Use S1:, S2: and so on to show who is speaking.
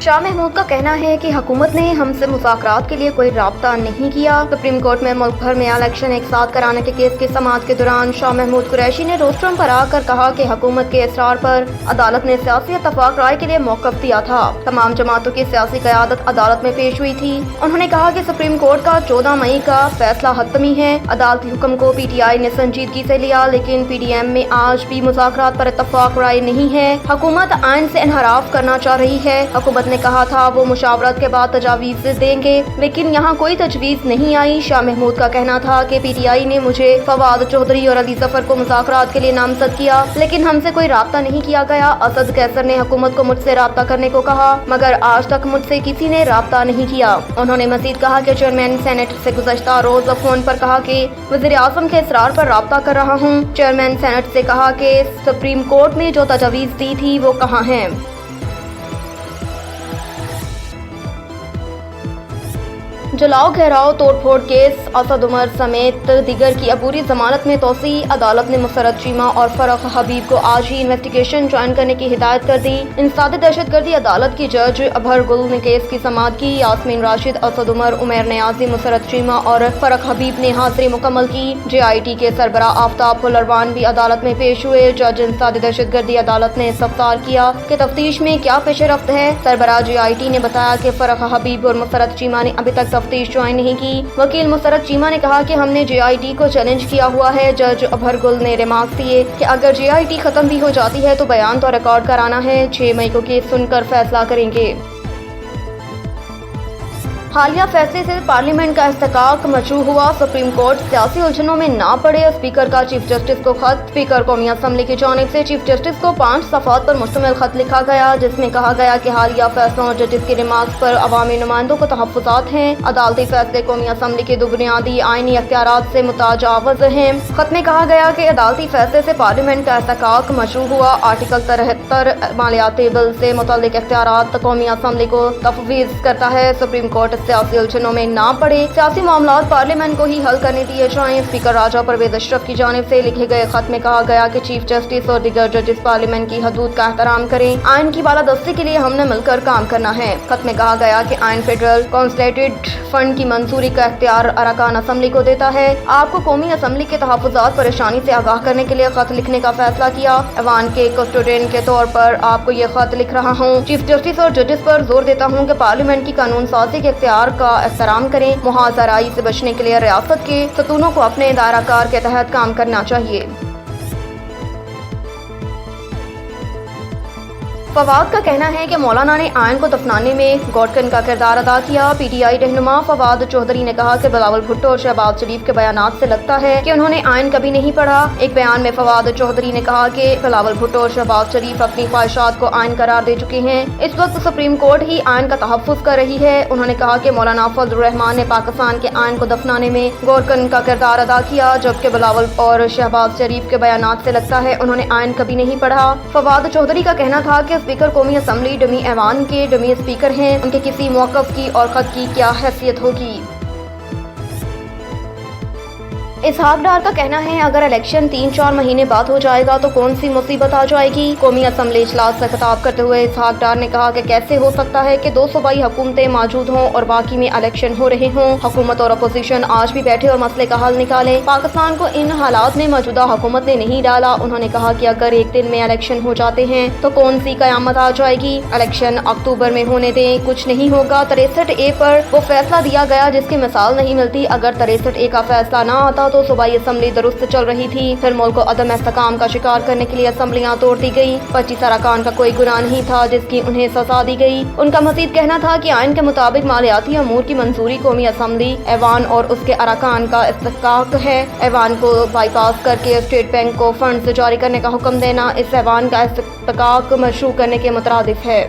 S1: شاہ محمود کا کہنا ہے کہ حکومت نے ہم سے مذاکرات کے لیے کوئی رابطہ نہیں کیا۔ سپریم کورٹ میں ملک بھر میں الیکشن ایک ساتھ کرانے کے کیس کی سماعت کے دوران شاہ محمود قریشی نے روسٹرم پر آ کر کہا کہ حکومت کے اصرار پر عدالت نے سیاسی اتفاق رائے کے لیے موقف دیا تھا۔ تمام جماعتوں کی سیاسی قیادت عدالت میں پیش ہوئی تھی۔ انہوں نے کہا کہ سپریم کورٹ کا 14 مئی کا فیصلہ حتمی ہے۔ عدالتی حکم کو پی ٹی آئی نے سنجیدگی سے لیا، لیکن پی ڈی ایم میں آج بھی مذاکرات پر اتفاق رائے نہیں ہے۔ حکومت آئین سے انحراف کرنا چاہ رہی ہے۔ حکومت نے کہا تھا وہ مشاورت کے بعد تجاویز دیں گے، لیکن یہاں کوئی تجویز نہیں آئی۔ شاہ محمود کا کہنا تھا کہ پی ٹی آئی نے مجھے، فواد چودھری اور علی ظفر کو مذاکرات کے لیے نامزد کیا، لیکن ہم سے کوئی رابطہ نہیں کیا گیا۔ اسد قیصر نے حکومت کو مجھ سے رابطہ کرنے کو کہا، مگر آج تک مجھ سے کسی نے رابطہ نہیں کیا۔ انہوں نے مزید کہا کہ چیئرمین سینٹ سے گزشتہ روز فون پر کہا کہ وزیر اعظم کے اصرار پر رابطہ کر رہا ہوں۔ چیئرمین سینٹ سے کہا کہ سپریم کورٹ نے جو تجاویز دی تھی وہ کہاں ہیں۔ جلاؤ گھیراؤ توڑ پھوڑ کیس، اسد عمر سمیت دیگر کی عبوری ضمانت میں توسیع۔ عدالت نے مسرت چیمہ اور فرق حبیب کو آج ہی انویسٹیگیشن جوائن کرنے کی ہدایت کر دی۔ انسداد دہشت گردی عدالت کی جج ابھر گل نے کیس کی سماعت کی۔ یاسمین راشد، اسد عمر، عمیر نیازی، مسرت چیمہ اور فرق حبیب نے حاضری مکمل کی۔ جے آئی ٹی کے سربراہ آفتاب پھلروان بھی عدالت میں پیش ہوئے۔ جج انسداد دہشت گردی عدالت نے استفسار کیا کہ تفتیش میں کیا پیش رفت ہے۔ سربراہ جے آئی ٹی نے بتایا کہ فرق حبیب اور مسرت چیمہ نے ابھی تک تفتیش جوائن نہیں کی۔ وکیل مسرت چیمہ نے کہا کہ ہم نے جے آئی ٹی کو چیلنج کیا ہوا ہے۔ جج ابھر گل نے ریمارکس دیے کہ اگر جے آئی ٹی ختم بھی ہو جاتی ہے تو بیان تو ریکارڈ کرانا ہے۔ 6 مئی کو کیس سن کر فیصلہ کریں گے۔ حالیہ فیصلے سے پارلیمنٹ کا احتکاک مشروع ہوا۔ سپریم کورٹ سیاسی الجھنوں میں نہ پڑے، اسپیکر کا چیف جسٹس کو خط۔ اسپیکر قومی اسمبلی کی جانب سے چیف جسٹس کو 5 صفحات پر مشتمل خط لکھا گیا، جس میں کہا گیا کہ حالیہ فیصلوں اور ججز کی ریمارکس پر عوامی نمائندوں کو تحفظات ہیں۔ عدالتی فیصلے قومی اسمبلی کے دو بنیادی آئینی اختیارات سے متجاوز ہیں۔ خط میں کہا گیا کہ عدالتی فیصلے سے پارلیمنٹ کا احتکاک مشروع ہوا۔ آرٹیکل 73 مالیاتی بل سے متعلق اختیارات قومی اسمبلی کو تفویض کرتا ہے۔ سپریم کورٹ سیاسی الجھنوں میں نہ پڑے، سیاسی معاملات پارلیمنٹ کو ہی حل کرنے دیے جائیں۔ اسپیکر راجہ پرویز اشرف کی جانب سے لکھے گئے خط میں کہا گیا کہ چیف جسٹس اور دیگر ججز پارلیمنٹ کی حدود کا احترام کریں۔ آئین کی بالادستی کے لیے ہم نے مل کر کام کرنا ہے۔ خط میں کہا گیا کہ آئین فیڈرل کنسولیٹیڈ فنڈ کی منظوری کا اختیار ارکان اسمبلی کو دیتا ہے۔ آپ کو قومی اسمبلی کے تحفظات پریشانی سے آگاہ کرنے کے لیے خط لکھنے کا فیصلہ کیا۔ ایوان کے کسٹوڈین کے طور پر آپ کو یہ خط لکھ رہا ہوں۔ چیف جسٹس اور ججز پر زور دیتا ہوں کہ پارلیمنٹ کی قانون سازی کے اختیار کا احترام کریں۔ محاذ رائی سے بچنے کے لیے ریاست کے ستونوں کو اپنے دائرہ کار کے تحت کام کرنا چاہیے۔ فواد کا کہنا ہے کہ مولانا نے آئین کو دفنانے میں گوڈکن کا کردار ادا کیا۔ پی ٹی آئی رہنما فواد چودھری نے کہا کہ بلاول بھٹو اور شہباز شریف کے بیانات سے لگتا ہے کہ انہوں نے آئین کبھی نہیں پڑھا۔ ایک بیان میں فواد چودھری نے کہا کہ بلاول بھٹو اور شہباز شریف اپنی خواہشات کو آئین قرار دے چکے ہیں۔ اس وقت سپریم کورٹ ہی آئین کا تحفظ کر رہی ہے۔ انہوں نے کہا کہ مولانا فضل الرحمان نے پاکستان کے آئین کو دفنانے میں گوڈکن کا کردار ادا کیا، جبکہ بلاول اور شہباز شریف کے بیانات سے لگتا ہے انہوں نے آئین کبھی نہیں پڑھا۔ فواد چودھری کا کہنا تھا کہ اسپیکر قومی اسمبلی ڈمی ایوان کے ڈمی اسپیکر ہیں، ان کے کسی موقف کی اور خط کی کیا حیثیت ہوگی۔ اسحاق ڈار کا کہنا ہے اگر الیکشن 3-4 مہینے بعد ہو جائے گا تو کون سی مصیبت آ جائے گی۔ قومی اسمبلی اجلاس سے خطاب کرتے ہوئے اسحاق ڈار نے کہا کہ کیسے ہو سکتا ہے کہ 2 صوبائی حکومتیں موجود ہوں اور باقی میں الیکشن ہو رہے ہوں۔ حکومت اور اپوزیشن آج بھی بیٹھے اور مسئلے کا حل نکالیں۔ پاکستان کو ان حالات میں موجودہ حکومت نے نہیں ڈالا۔ انہوں نے کہا کہ اگر ایک دن میں الیکشن ہو جاتے ہیں تو کون سی قیامت آ جائے گی۔ الیکشن اکتوبر میں ہونے دیں، کچھ نہیں ہوگا۔ 63A پر وہ فیصلہ دیا گیا جس کی مثال نہیں ملتی۔ اگر 63A کا فیصلہ نہ آتا تو صوبائی اسمبلی درست چل رہی تھی، پھر ملک کو عدم استحکام کا شکار کرنے کے لیے اسمبلیاں توڑ دی گئی۔ 25 ارکان کا کوئی گناہ نہیں تھا جس کی انہیں سزا دی گئی۔ ان کا مزید کہنا تھا کہ آئین کے مطابق مالیاتی امور کی منظوری قومی اسمبلی، ایوان اور اس کے ارکان کا استحقاق ہے۔ ایوان کو بائی پاس کر کے اسٹیٹ بینک کو فنڈز جاری کرنے کا حکم دینا اس ایوان کا استحقاق مشروع کرنے کے مترادف ہے۔